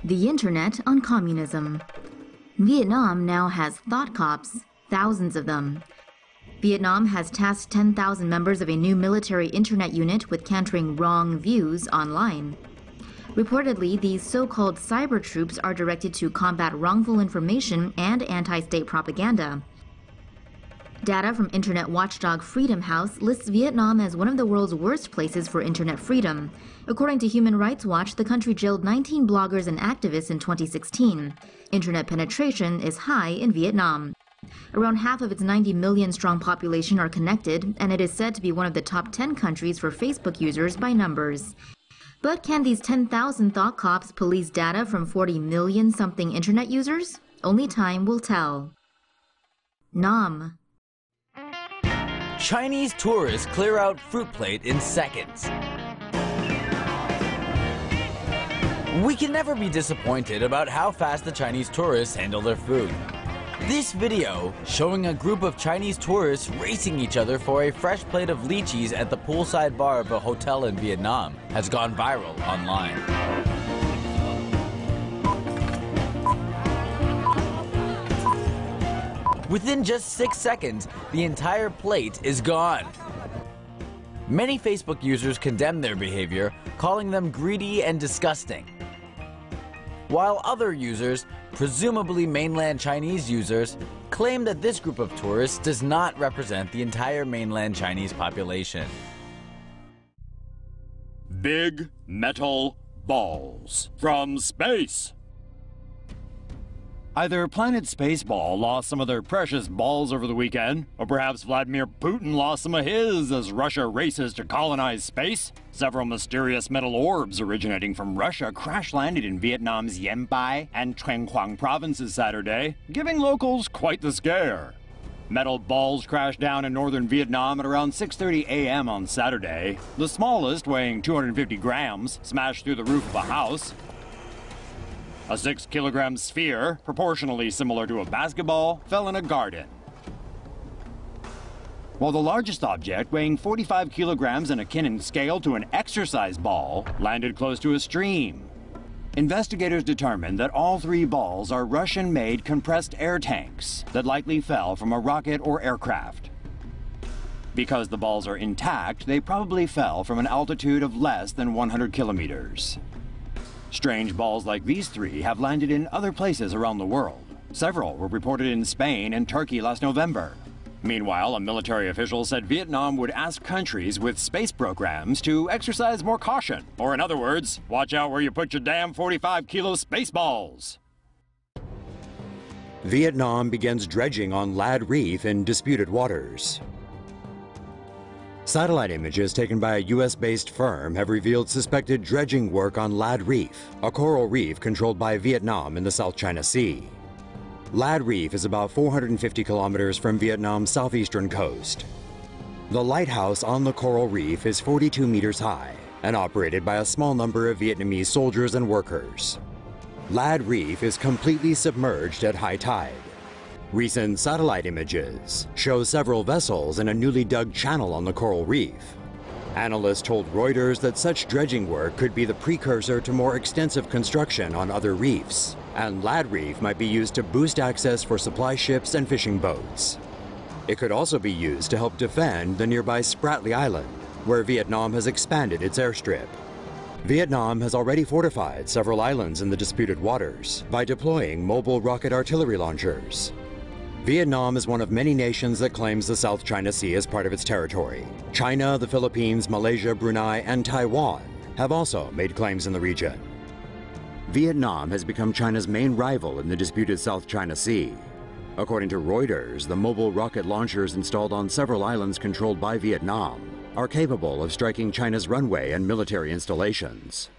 The Internet on Communism. Vietnam now has thought cops, thousands of them. Vietnam has tasked 10,000 members of a new military internet unit with countering wrong views online. Reportedly, these so-called cyber troops are directed to combat wrongful information and anti-state propaganda. Data from internet watchdog Freedom House lists Vietnam as one of the world's worst places for internet freedom. According to Human Rights Watch, the country jailed 19 bloggers and activists in 2016. Internet penetration is high in Vietnam. Around half of its 90 million strong population are connected, and it is said to be one of the top 10 countries for Facebook users by numbers. But can these 10,000 thought cops police data from 40 million something internet users? Only time will tell. Nam. Chinese tourists clear out fruit plate in seconds. We can never be disappointed about how fast the Chinese tourists handle their food. This video, showing a group of Chinese tourists racing each other for a fresh plate of lychees at the poolside bar of a hotel in Vietnam, has gone viral online. Within just 6 seconds, the entire plate is gone. Many Facebook users condemn their behavior, calling them greedy and disgusting. While other users, presumably mainland Chinese users, claim that this group of tourists does not represent the entire mainland Chinese population. Big metal balls from space. Either Planet Spaceball lost some of their precious balls over the weekend, or perhaps Vladimir Putin lost some of his as Russia races to colonize space. Several mysterious metal orbs originating from Russia crash-landed in Vietnam's Dien Bai and Truong Quang provinces Saturday, giving locals quite the scare. Metal balls crashed down in northern Vietnam at around 6:30 a.m. on Saturday. The smallest, weighing 250 grams, smashed through the roof of a house. A 6-kilogram sphere, proportionally similar to a basketball, fell in a garden. While the largest object, weighing 45 kilograms and akin in scale to an exercise ball, landed close to a stream. Investigators determined that all 3 balls are Russian-made compressed air tanks that likely fell from a rocket or aircraft. Because the balls are intact, they probably fell from an altitude of less than 100 kilometers. Strange balls like these 3 have landed in other places around the world. Several were reported in Spain and Turkey last November. Meanwhile, a military official said Vietnam would ask countries with space programs to exercise more caution. Or in other words, watch out where you put your damn 45-kilo space balls. Vietnam begins dredging on Lad Reef in disputed waters. Satellite images taken by a US-based firm have revealed suspected dredging work on Lad Reef, a coral reef controlled by Vietnam in the South China Sea. Lad Reef is about 450 kilometers from Vietnam's southeastern coast. The lighthouse on the coral reef is 42 meters high and operated by a small number of Vietnamese soldiers and workers. Lad Reef is completely submerged at high tide. Recent satellite images show several vessels in a newly dug channel on the coral reef. Analysts told Reuters that such dredging work could be the precursor to more extensive construction on other reefs, and Lad Reef might be used to boost access for supply ships and fishing boats. It could also be used to help defend the nearby Spratly Island, where Vietnam has expanded its airstrip. Vietnam has already fortified several islands in the disputed waters by deploying mobile rocket artillery launchers. Vietnam is one of many nations that claims the South China Sea as part of its territory. China, the Philippines, Malaysia, Brunei, and Taiwan have also made claims in the region. Vietnam has become China's main rival in the disputed South China Sea. According to Reuters, the mobile rocket launchers installed on several islands controlled by Vietnam are capable of striking China's runway and military installations.